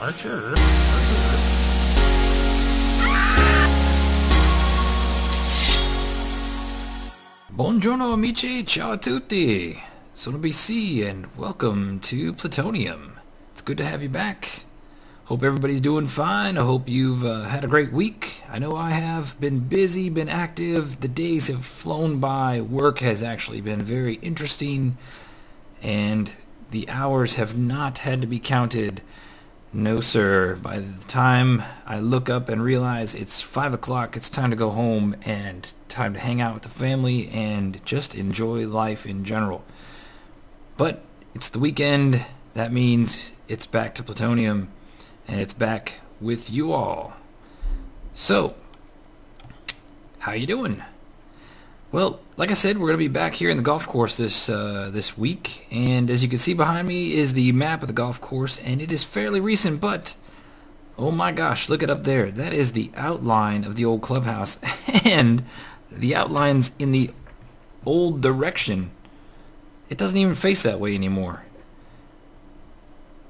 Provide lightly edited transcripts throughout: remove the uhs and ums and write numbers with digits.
Archer. Buongiorno amici, ciao a tutti. Sono BC and welcome to Plutonium. It's good to have you back. Hope everybody's doing fine. I hope you've had a great week. I know I have been busy, been active. The days have flown by. Work has actually been very interesting, and the hours have not had to be counted. No, sir. By the time I look up and realize it's 5 o'clock, it's time to go home and time to hang out with the family and just enjoy life in general. But it's the weekend. That means it's back to Plutonium, and it's back with you all. So, how you doing? Well, like I said, we're going to be back here in the golf course this week, and as you can see behind me is the map of the golf course, and it is fairly recent, but oh my gosh, look it up there. That is the outline of the old clubhouse, and the outlines in the old direction. It doesn't even face that way anymore.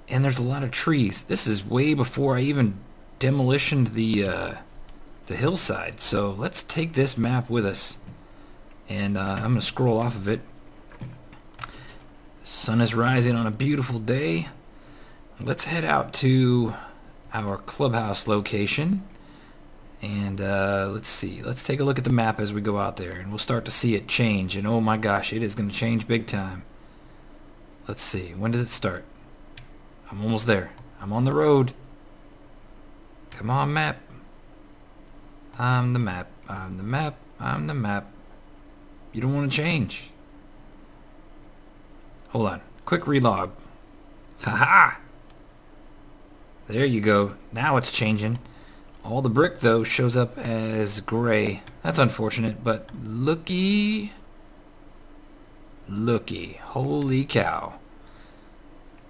And there's a lot of trees. This is way before I even demolitioned the hillside. So let's take this map with us. And I'm going to scroll off of it. Sun is rising on a beautiful day. Let's head out to our clubhouse location. And let's see. Let's take a look at the map as we go out there. And we'll start to see it change. And oh my gosh, it is going to change big time. Let's see. When does it start? I'm almost there. I'm on the road. Come on, map. I'm the map. I'm the map. I'm the map. You don't want to change. Hold on. Quick relog. Haha! There you go. Now it's changing. All the brick, though, shows up as gray. That's unfortunate, but looky. Looky. Holy cow.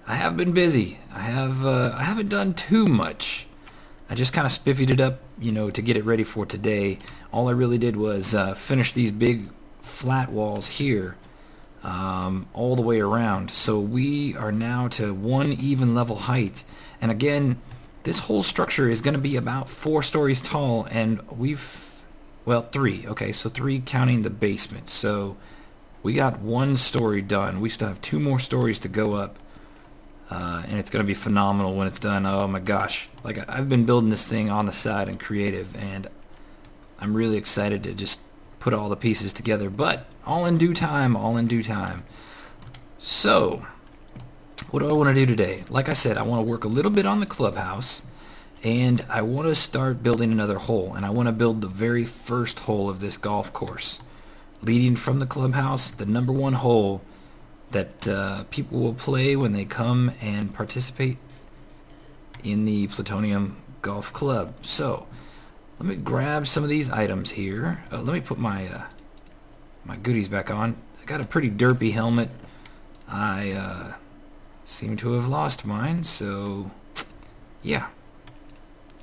I have been busy. I haven't done too much. I just kind of spiffied it up, to get it ready for today. All I really did was finish these big flat walls here all the way around. So we are now to one even level height. And again, this whole structure is going to be about 4 stories tall, and well, 3. Okay, so 3 counting the basement. So we got 1 story done. We still have 2 more stories to go up. And it's going to be phenomenal when it's done. Oh my gosh. Like, I've been building this thing on the side and creative, and I'm really excited to just put all the pieces together. But all in due time, all in due time. So, what do I want to do today? Like I said, I want to work a little bit on the clubhouse, and I want to start building another hole. And I want to build the very first hole of this golf course. Leading from the clubhouse, the number 1 hole that people will play when they come and participate in the Plutonium Golf Club. So, let me grab some of these items here. Let me put my my goodies back on. I got a pretty derpy helmet. I seem to have lost mine, so yeah.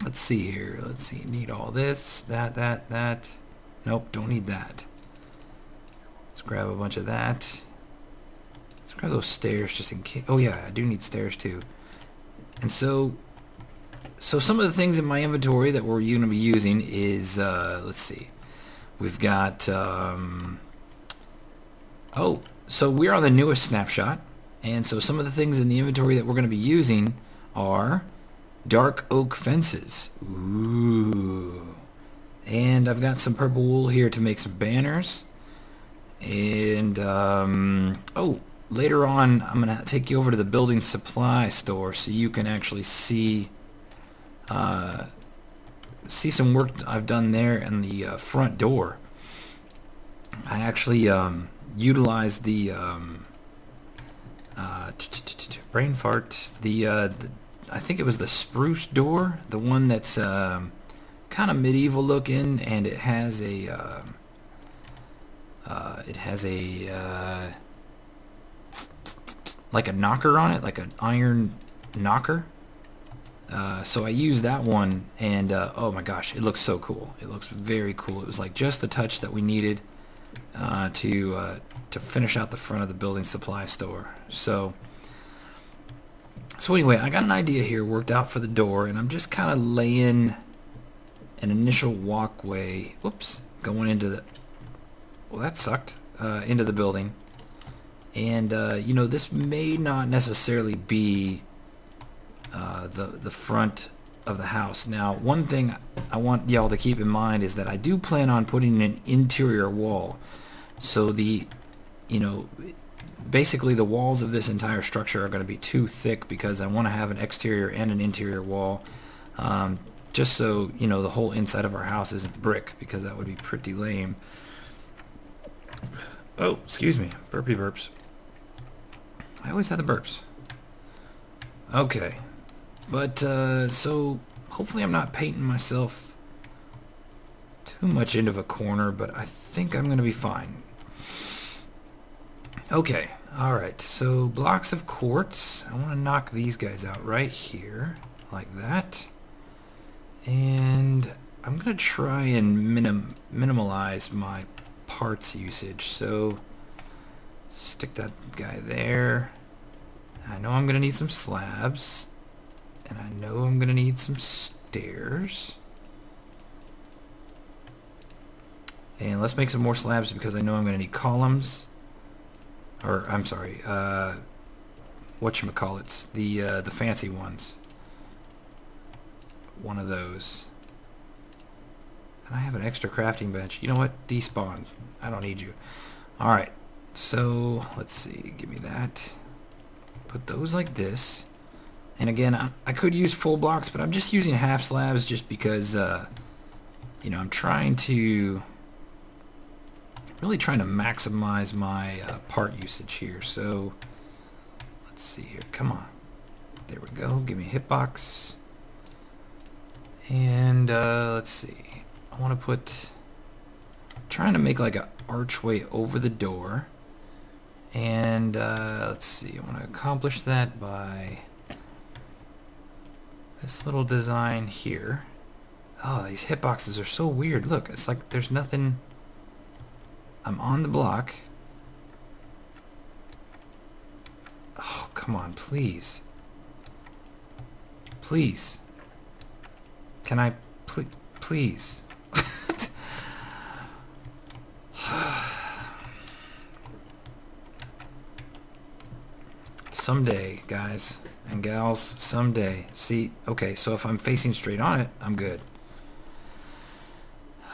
Let's see here. Let's see. Need all this, that. Nope, don't need that. Let's grab a bunch of that. Let's grab those stairs just in case. Oh yeah, I do need stairs too. And so some of the things in my inventory that we're going to be using is, let's see. We've got, oh, so we're on the newest snapshot. And so some of the things in the inventory that we're going to be using are dark oak fences. Ooh. And I've got some purple wool here to make some banners. And, oh, later on, I'm going to take you over to the building supply store so you can actually see some work I've done there in the front door. I actually utilized the brain fart. I think it was the spruce door, the one that's kind of medieval looking, and it has a like a knocker on it, like an iron knocker. So I used that one, and oh my gosh, it looks so cool. It looks very cool. It was like just the touch that we needed to finish out the front of the building supply store. So So anyway, I got an idea here worked out for the door, and I'm just kind of laying an initial walkway. Whoops, going into the. Well, that sucked. Into the building, and you know, this may not necessarily be the front of the house. Now, one thing I want y'all to keep in mind is that I do plan on putting an interior wall. So the, you know, basically the walls of this entire structure are going to be too thick because I want to have an exterior and an interior wall. Just so, you know, the whole inside of our house isn't brick, because that would be pretty lame. Oh, excuse me. Burpy burps. I always had the burps. Okay. But, so, hopefully I'm not painting myself too much into a corner, but I think I'm going to be fine. Okay. Alright, so blocks of quartz. I want to knock these guys out right here, like that. And I'm going to try and minimalize my parts usage. So, stick that guy there. I know I'm going to need some slabs. And I know I'm going to need some stairs. And let's make some more slabs because I know I'm going to need columns. Or, I'm sorry, whatchamacallits, the fancy ones. One of those. And I have an extra crafting bench. You know what? Despawn. I don't need you. Alright, so, let's see, give me that. Put those like this. And again, I could use full blocks, but I'm just using half slabs just because, you know, I'm really trying to maximize my part usage here. So, let's see here. Come on. There we go. Give me a hitbox. And, let's see. I want to put... I'm trying to make like an archway over the door. And, let's see. I want to accomplish that by this little design here. Oh, these hitboxes are so weird. Look, it's like there's nothing... I'm on the block. Oh, come on, please. Please. Can I please? Someday, guys and gals, someday. See, okay, so if I'm facing straight on it, I'm good.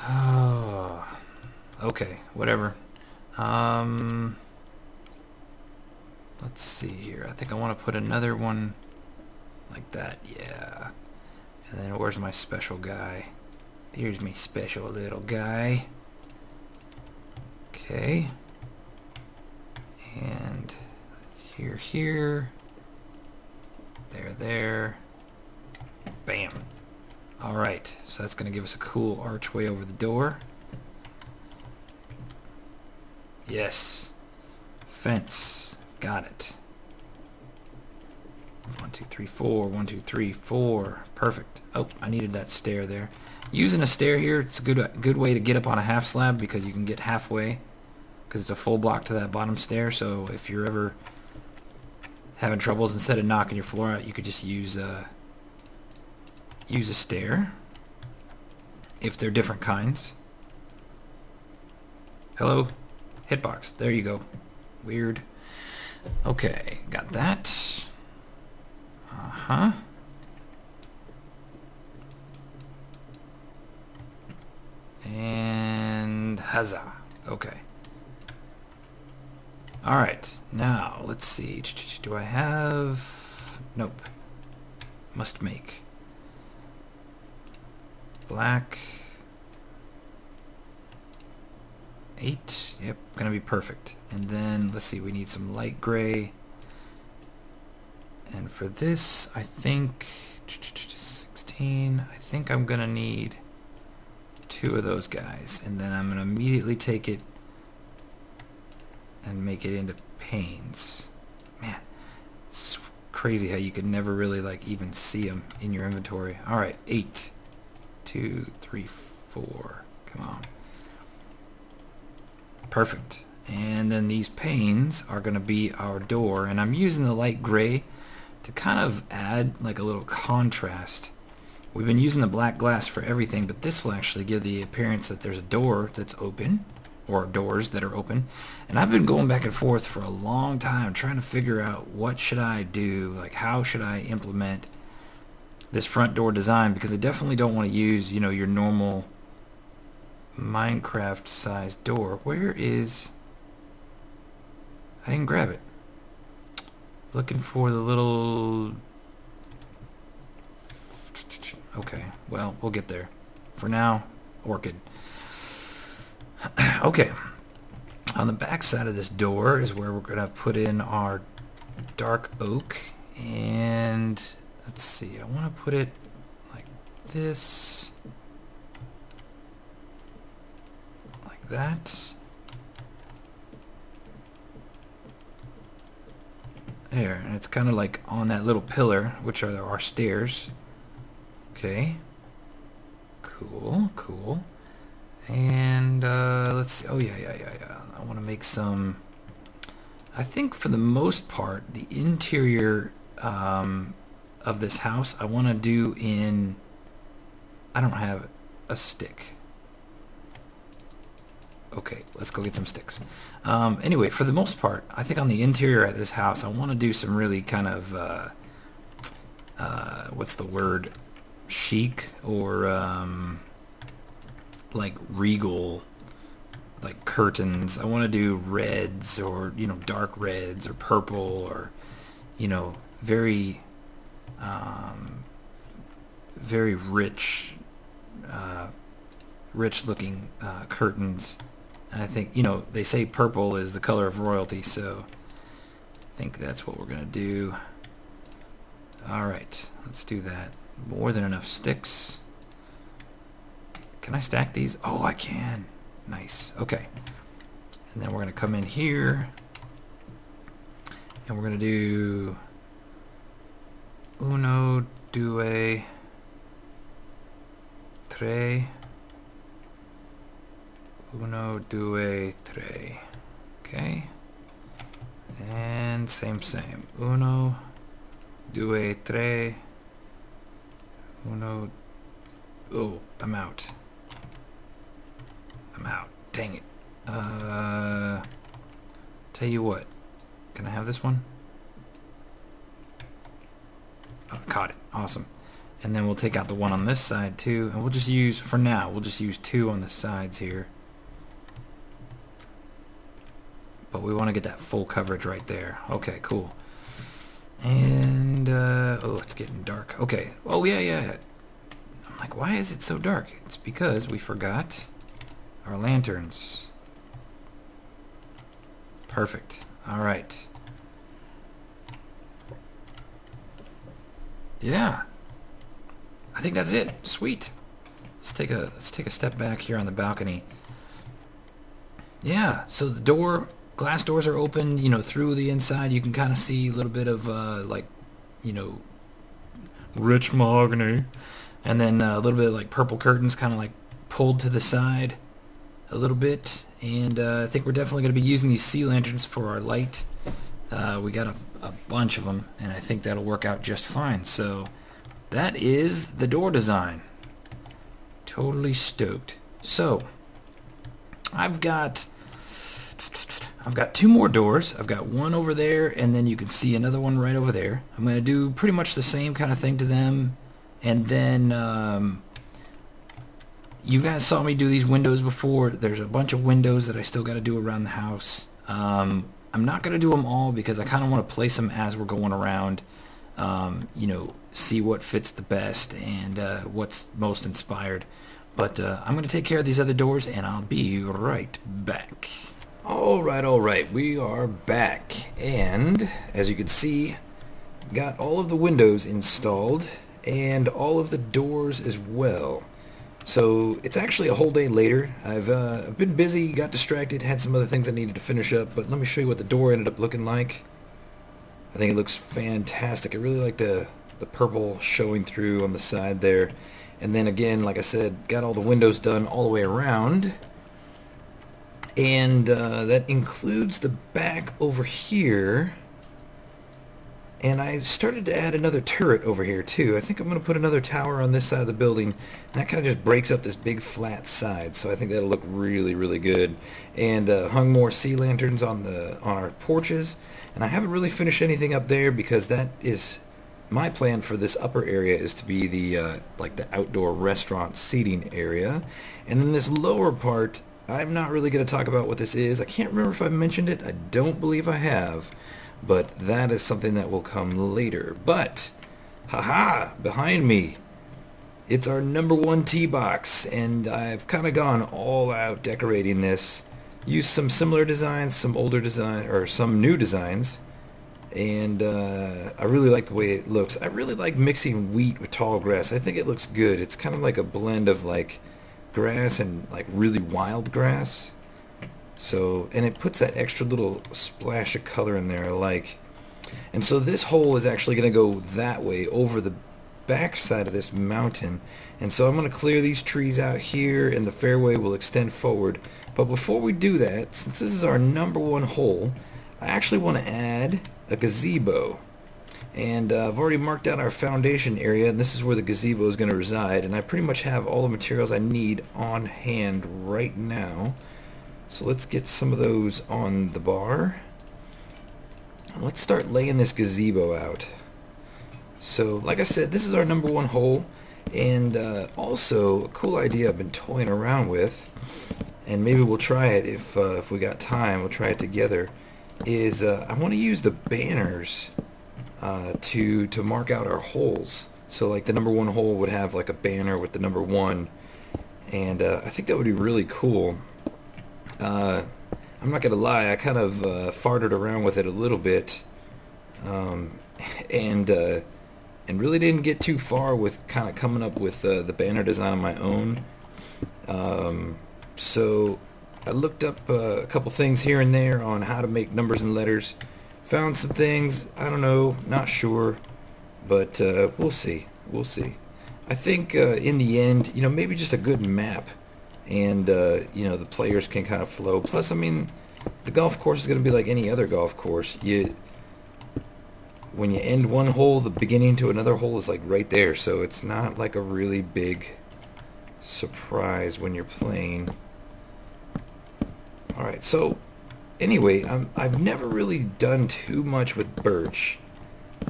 Oh. Okay, whatever. Let's see here. I think I want to put another one like that. Yeah. And then where's my special guy? Here's my special little guy. Okay. And here. There. Bam. Alright, so that's going to give us a cool archway over the door. Yes. Fence. Got it. 1, 2, 3, 4. 1, 2, 3, 4. Perfect. Oh, I needed that stair there. Using a stair here, it's a good way to get up on a half slab because you can get halfway because it's a full block to that bottom stair. So if you're ever having troubles, instead of knocking your floor out, you could just use a stair if they're different kinds. Hello? Hitbox. There you go. Weird. Okay, got that. Uh-huh. And huzzah. Okay. Alright, now let's see. Do I have... Nope. Must make. Black. 8. Yep, gonna be perfect. And then, let's see, we need some light gray. And for this, I think... 16. I think I'm gonna need 2 of those guys. And then I'm gonna immediately take it and make it into panes. Man, it's crazy how you could never really like even see them in your inventory. Alright, 8. 2, 3, 4. Come on. Perfect. And then these panes are going to be our door. And I'm using the light gray to kind of add like a little contrast. We've been using the black glass for everything, but this will actually give the appearance that there's a door that's open, or doors that are open. And I've been going back and forth for a long time trying to figure out what should I do, like how should I implement this front door design, because I definitely don't want to use, you know, your normal Minecraft sized door. Where is... I didn't grab it. Looking for the little... Okay, well, we'll get there. For now, orchid. Okay. On the back side of this door is where we're going to put in our dark oak. And let's see, I want to put it like this. Like that. There, and it's kind of like on that little pillar, which are our stairs. Okay. Cool, cool. And let's see. Oh, yeah. I want to make some... I think for the most part, the interior of this house, I want to do in... I don't have a stick. Okay, let's go get some sticks. Anyway, for the most part, I think on the interior of this house, I want to do some really kind of, what's the word, chic or like regal, like curtains. I want to do reds or, you know, dark reds or purple or, you know, very, very rich, rich-looking curtains. And I think, you know, they say purple is the color of royalty, so I think that's what we're going to do. Alright, let's do that. More than enough sticks. Can I stack these? Oh, I can. Nice. Okay. And then we're going to come in here. And we're going to do... Uno, due, tre... Uno, due, tre. Okay. And same. Uno, due, tre. Uno. Oh, I'm out. Dang it. Tell you what. Can I have this one? Oh, caught it. Awesome. And then we'll take out the one on this side too. And we'll just use, for now, we'll just use two on the sides here. But we want to get that full coverage right there. Okay, cool. And, oh, it's getting dark. Okay. Oh, yeah. I'm like, why is it so dark? It's because we forgot our lanterns. Perfect. All right. Yeah. I think that's it. Sweet. Let's take a step back here on the balcony. Yeah, so the door... Glass doors are open, you know, through the inside. You can kind of see a little bit of, like, you know, rich mahogany. And then a little bit of, like, purple curtains kind of, like, pulled to the side a little bit. And I think we're definitely going to be using these sea lanterns for our light. We got a bunch of them, and I think that'll work out just fine. So that is the door design. Totally stoked. So I've got two more doors. I've got one over there, and then you can see another one right over there. I'm going to do pretty much the same kind of thing to them. And then you guys saw me do these windows before. There's a bunch of windows that I still got to do around the house. I'm not going to do them all because I kind of want to place them as we're going around. You know, see what fits the best and what's most inspired. But I'm going to take care of these other doors, and I'll be right back. All right, we are back, and as you can see, got all of the windows installed and all of the doors as well. So it's actually a whole day later. I've been busy, got distracted, had some other things I needed to finish up, but let me show you what the door ended up looking like. I think it looks fantastic. I really like the purple showing through on the side there. And then again, like I said, got all the windows done all the way around. And that includes the back over here. And I started to add another turret over here too. I think I'm going to put another tower on this side of the building. And that kind of just breaks up this big flat side. So I think that'll look really, really good. And hung more sea lanterns on our porches. And I haven't really finished anything up there because that is my plan for this upper area is to be the like the outdoor restaurant seating area. And then this lower part, I'm not really going to talk about what this is. I can't remember if I mentioned it. I don't believe I have. But that is something that will come later. But, haha, behind me, it's our #1 tee box, and I've kind of gone all out decorating this. Used some similar designs, some older design, or some new designs, and I really like the way it looks. I really like mixing wheat with tall grass. I think it looks good. It's kind of like a blend of like grass and like really wild grass. So, and it puts that extra little splash of color in there I like. And so this hole is actually going to go that way over the back side of this mountain. And so I'm going to clear these trees out here and the fairway will extend forward. But before we do that, since this is our #1 hole, I actually want to add a gazebo. And I've already marked out our foundation area, and this is where the gazebo is going to reside. And I pretty much have all the materials I need on hand right now. So let's get some of those on the bar. Let's start laying this gazebo out. So like I said, this is our #1 hole, and also a cool idea I've been toying around with, and maybe we'll try it if we got time, we'll try it together, is I want to use the banners to mark out our holes. So like the #1 hole would have like a banner with the #1, and I think that would be really cool. I'm not gonna lie, I kind of farted around with it a little bit, and really didn't get too far with kind of coming up with the banner design on my own. So I looked up a couple things here and there on how to make numbers and letters. Found some things, I don't know, not sure, but we'll see. We'll see. I think in the end, you know, maybe just a good map. And you know, the players can kind of flow. Plus, I mean, the golf course is going to be like any other golf course. When you end one hole, the beginning to another hole is like right there, so it's not like a really big surprise when you're playing. All right, so anyway, I've never really done too much with birch.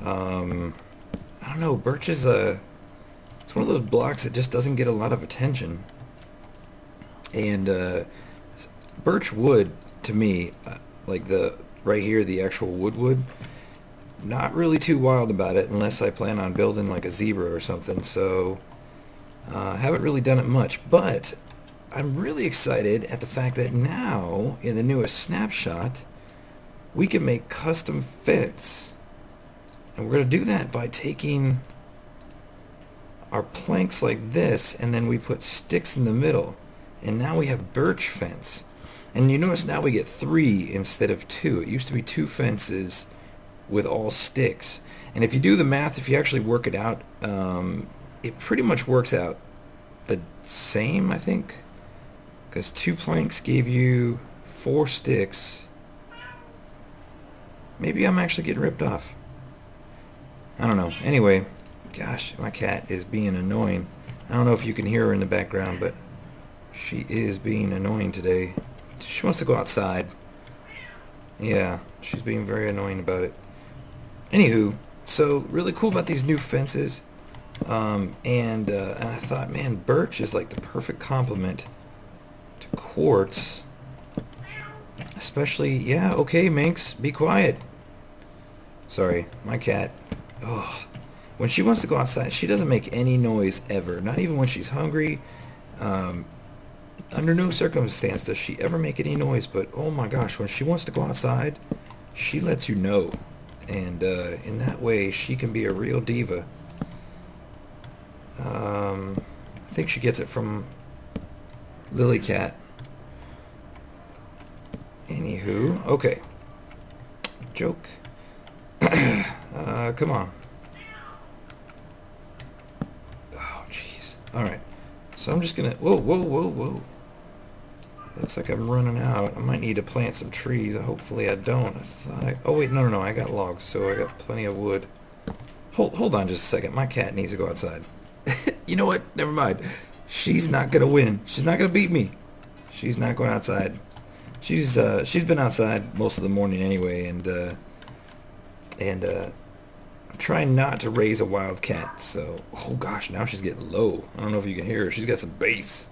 I don't know, birch is it's one of those blocks that just doesn't get a lot of attention. And birch wood, to me, like the right here, the actual wood, not really too wild about it unless I plan on building like a zebra or something. So haven't really done it much, but I'm really excited at the fact that now in the newest snapshot we can make custom fence, and we're going to do that by taking our planks like this, and then we put sticks in the middle. And now we have birch fence. And you notice now we get 3 instead of 2. It used to be 2 fences with all sticks. And if you do the math, if you actually work it out, it pretty much works out the same, I think. Because 2 planks gave you 4 sticks. Maybe I'm actually getting ripped off. I don't know. Anyway, gosh, my cat is being annoying. I don't know if you can hear her in the background, but she is being annoying today. She wants to go outside. Yeah, she's being very annoying about it. Anywho, so really cool about these new fences. And I thought, man, birch is like the perfect complement to quartz. Especially, yeah, okay, Minx, be quiet. Sorry, my cat. Oh, when she wants to go outside, she doesn't make any noise ever. Not even when she's hungry. Under no circumstance does she ever make any noise, but oh my gosh, when she wants to go outside, she lets you know. And in that way, she can be a real diva. I think she gets it from Lily Cat. Anywho, okay. Joke. Come on. Oh, jeez. Alright. So I'm just gonna... Whoa. Looks like I'm running out. I might need to plant some trees. Hopefully I don't. Oh wait, no. I got logs, so I got plenty of wood. Hold on just a second. My cat needs to go outside. You know what? Never mind. She's not gonna win. She's not gonna beat me. She's not going outside. She's been outside most of the morning anyway, and I'm trying not to raise a wild cat. So, oh gosh, now she's getting low. I don't know if you can hear her. She's got some bass.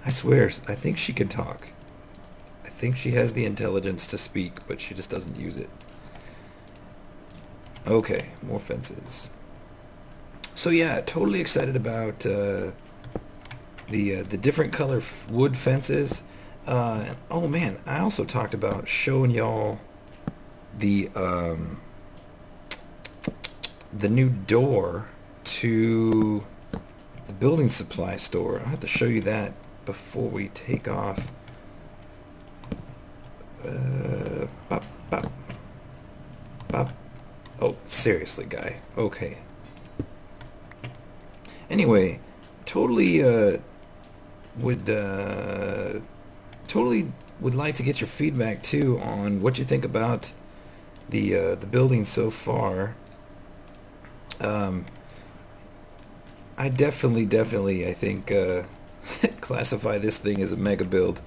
I swear, I think she can talk. I think she has the intelligence to speak, but she just doesn't use it. Okay, more fences. So yeah, totally excited about the different color wood fences. Oh man, I also talked about showing y'all the new door to the building supply store. I'll have to show you that before we take off. Bop, bop, bop. Oh, seriously, guy. Okay. Anyway, totally would like to get your feedback too on what you think about the building so far. I definitely I think classify this thing as a mega build.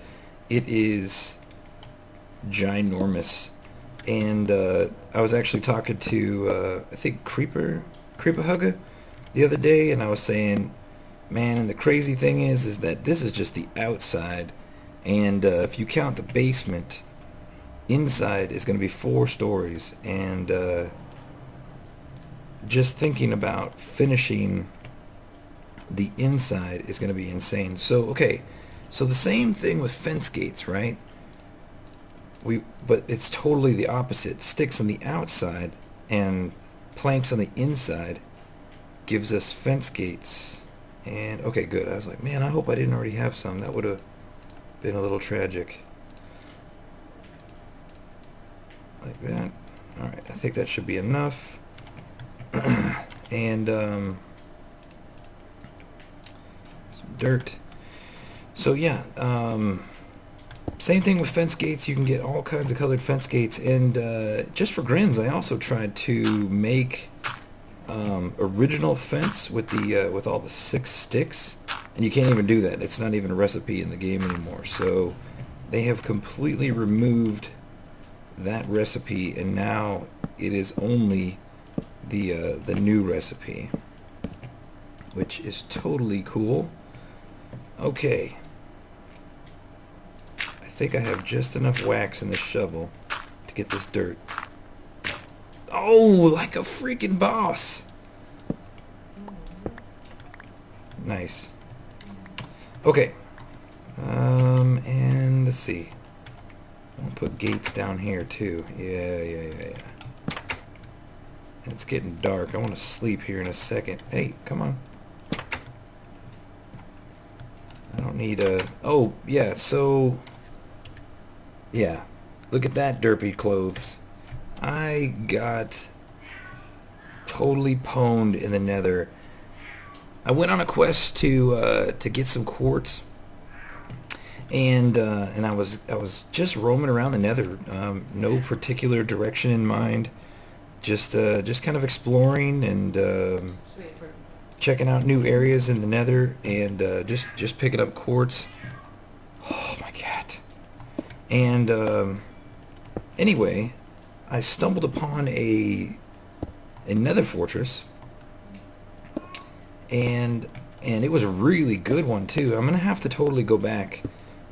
It is ginormous, and I was actually talking to I think Creeper Hugger the other day, and I was saying, man, and the crazy thing is that this is just the outside, and if you count the basement, inside is going to be 4 stories, and just thinking about finishing the inside is going to be insane. So okay, so the same thing with fence gates, right? But it's totally the opposite. Sticks on the outside and planks on the inside gives us fence gates. And okay, good. I was like, man, I hope I didn't already have some. That would have been a little tragic. Like that. Alright, I think that should be enough. And some dirt. So yeah, same thing with fence gates. You can get all kinds of colored fence gates, and just for grins, I also tried to make original fence with the with all the 6 sticks, and you can't even do that. It's not even a recipe in the game anymore. So they have completely removed that recipe, and now it is only the new recipe, which is totally cool. Okay, I think I have just enough wax in this shovel to get this dirt. Oh, like a freaking boss. Nice. Okay. And let's see. I'll put gates down here too. Yeah. And it's getting dark. I want to sleep here in a second. Hey, come on. I don't need a... Oh, yeah, so... Yeah. Look at that derpy clothes. I got totally pwned in the nether. I went on a quest to get some quartz, and I was just roaming around the nether, no particular direction in mind, just kind of exploring and checking out new areas in the nether, and just picking up quartz. Oh, my cat. And anyway, I stumbled upon a nether fortress, and it was a really good one too. I'm gonna have to totally go back,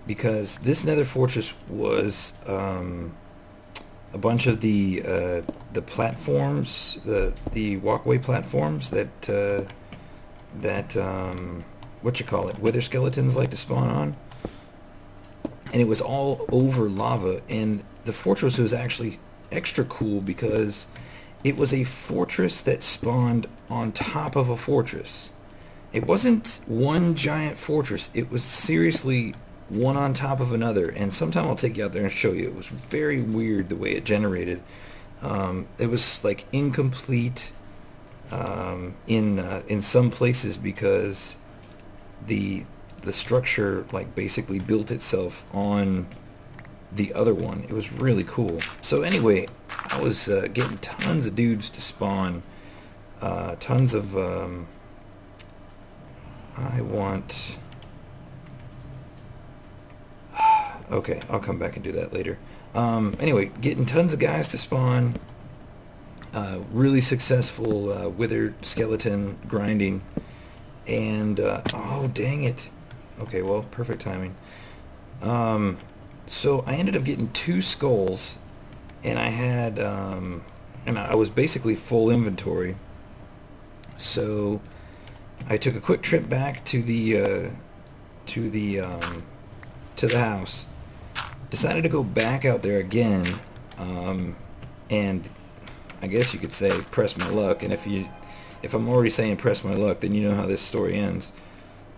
because this nether fortress was a bunch of the platforms, the walkway platforms that what you call it, wither skeletons like to spawn on, and it was all over lava. And the fortress was actually extra cool because it was a fortress that spawned on top of a fortress. It wasn't one giant fortress. It was seriously one on top of another. And sometime I'll take you out there and show you. It was very weird the way it generated. It was like incomplete in some places, because the the structure like basically built itself on the other one. It was really cool. So anyway, I was getting tons of dudes to spawn, tons of I want, okay, I'll come back and do that later. Anyway, getting tons of guys to spawn, really successful wither skeleton grinding, and oh dang it, okay, well, perfect timing. So I ended up getting 2 skulls, and I had and I was basically full inventory. So I took a quick trip back to the house, decided to go back out there again, and I guess you could say press my luck. And if I'm already saying press my luck, then you know how this story ends.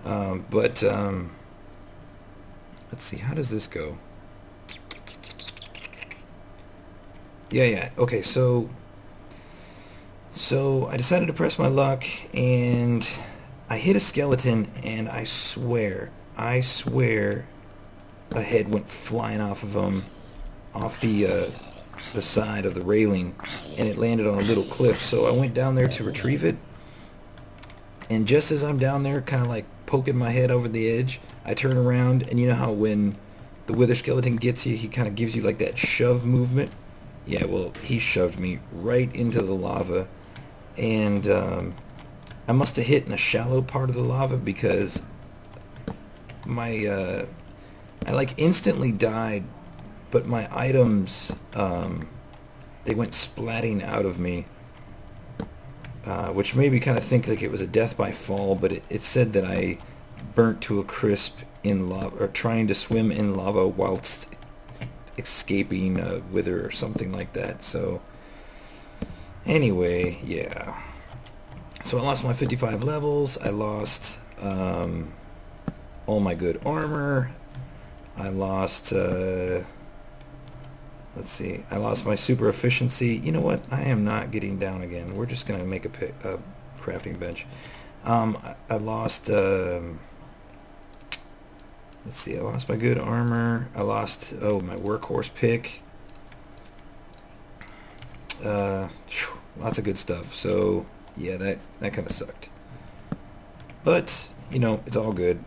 But let's see, how does this go? Yeah, okay, so I decided to press my luck, and I hit a skeleton, and I swear, a head went flying off of him, off the side of the railing, and it landed on a little cliff. So I went down there to retrieve it, and just as I'm down there, kind of like poking my head over the edge, I turn around, and you know how when the wither skeleton gets you, he kind of gives you like that shove movement? Yeah, well, he shoved me right into the lava, and I must have hit in a shallow part of the lava, because my I like instantly died, but my items they went splatting out of me, which made me kind of think like it was a death by fall, but it said that I burnt to a crisp in lava, or trying to swim in lava whilst escaping a wither or something like that. So anyway, yeah, so I lost my 55 levels, I lost all my good armor, I lost let's see, I lost my super efficiency. You know what, I am not getting down again, we're just gonna make a crafting bench. I lost let's see, I lost my good armor. I lost, my workhorse pick. Lots of good stuff. So, yeah, that kind of sucked. But, you know, it's all good.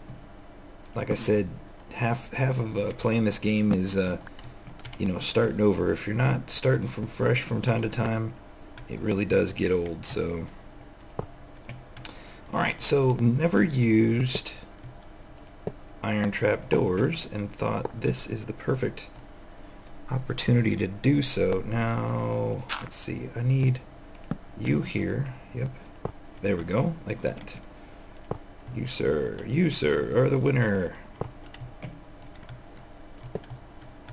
Like I said, half of playing this game is, you know, starting over. If you're not starting from fresh from time to time, it really does get old. So, alright, so never used iron trap doors, and thought this is the perfect opportunity to do so. Now, let's see, I need you here. Yep, there we go, like that. You sir are the winner.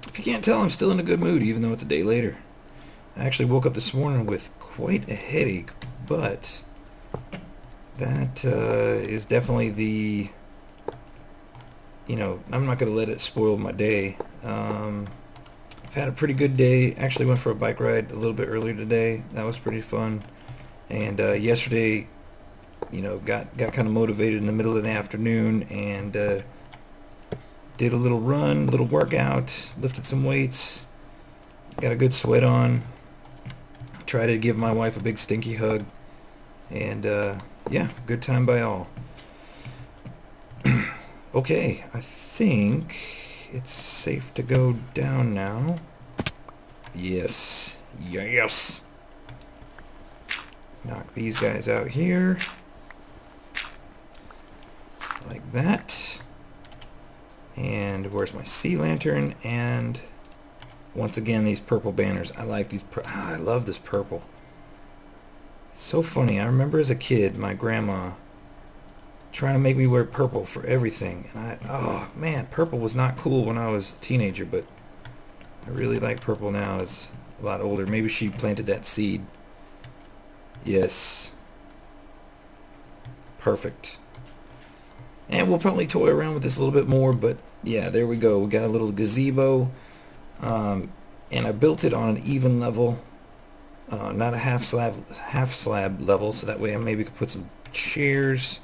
If you can't tell, I'm still in a good mood, even though it's a day later. I actually woke up this morning with quite a headache, but that is definitely the, you know, I'm not going to let it spoil my day. I've had a pretty good day. Actually went for a bike ride a little bit earlier today. That was pretty fun. And yesterday, you know, got kind of motivated in the middle of the afternoon, and did a little run, little workout, lifted some weights, got a good sweat on, tried to give my wife a big stinky hug, and yeah, good time by all. Okay, I think it's safe to go down now. Yes. Yes! Knock these guys out here. Like that. And where's my sea lantern? And once again, these purple banners. I like these. I love this purple. So funny. I remember as a kid, my grandma trying to make me wear purple for everything, and oh man, purple was not cool when I was a teenager, but I really like purple now as a lot older. Maybe she planted that seed. Yes, perfect. And we'll probably toy around with this a little bit more, but yeah, there we go. We got a little gazebo, and I built it on an even level, not a half slab level, so that way I maybe could put some chairs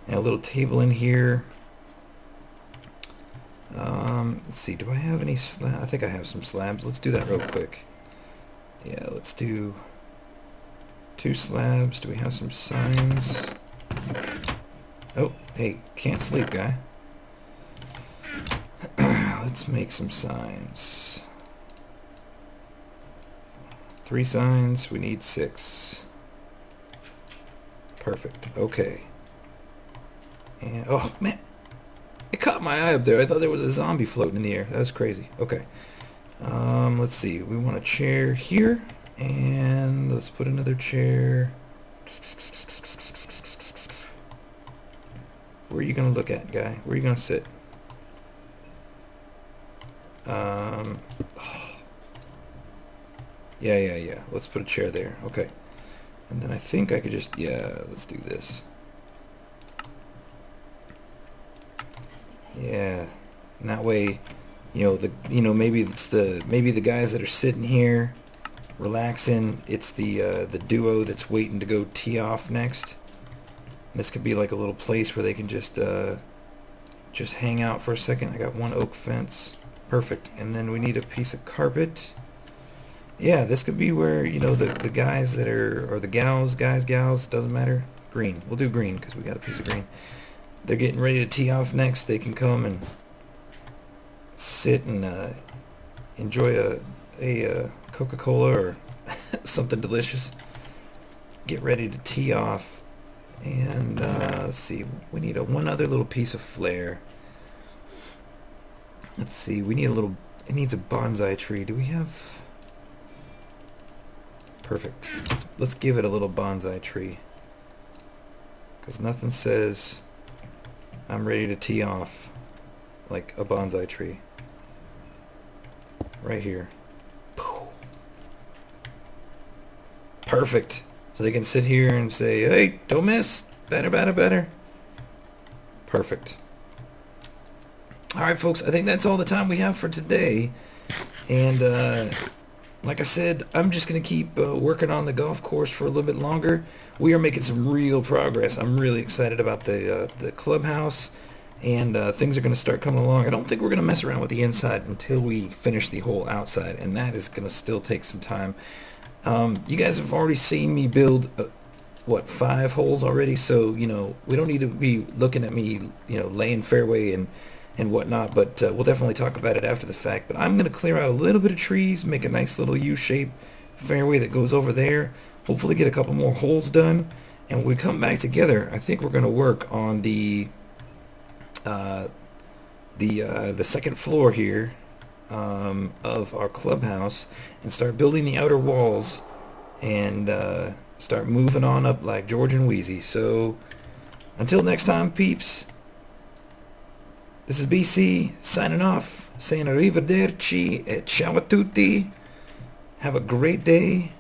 and a little table in here. Let's see, do I have any slabs? I think I have some slabs. Let's do that real quick. Yeah, let's do 2 slabs. Do we have some signs? Oh, hey, can't sleep, guy. Let's make some signs. 3 signs, we need 6. Perfect, okay. And, oh, man. It caught my eye up there. I thought there was a zombie floating in the air. That was crazy. Okay. Let's see. We want a chair here. And let's put another chair. Where are you going to look at, guy? Where are you going to sit? Oh. Yeah. Let's put a chair there. Okay. And then I think I could just, yeah, let's do this. Yeah. And that way, maybe the guys that are sitting here relaxing, it's the duo that's waiting to go tee off next. This could be like a little place where they can just hang out for a second. I got 1 oak fence. Perfect. And then we need a piece of carpet. Yeah, this could be where, the guys that are, or the gals, doesn't matter. Green. We'll do green because we got a piece of green. They're getting ready to tee off next. They can come and sit and enjoy a Coca-Cola or something delicious. Get ready to tee off. And let's see, we need one other little piece of flair. Let's see, we need it needs a bonsai tree. Do we have? Perfect. Let's give it a little bonsai tree. Because nothing says I'm ready to tee off like a bonsai tree. Right here. Perfect. So they can sit here and say, hey, don't miss. Better. Perfect. Alright, folks, I think that's all the time we have for today. And like I said, I'm just going to keep working on the golf course for a little bit longer. We are making some real progress. I'm really excited about the clubhouse. And things are going to start coming along. I don't think we're going to mess around with the inside until we finish the whole outside. And that is going to still take some time. You guys have already seen me build, 5 holes already? So, we don't need to be looking at me, laying fairway and whatnot. But we'll definitely talk about it after the fact. But I'm going to clear out a little bit of trees, make a nice little U-shaped fairway that goes over there. Hopefully get a couple more holes done. And when we come back together, I think we're going to work on the second floor here of our clubhouse and start building the outer walls and start moving on up like George and Wheezy. So until next time, peeps, this is BC signing off, saying arrivederci e ciao a tutti. Have a great day,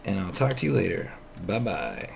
and I'll talk to you later. Bye bye.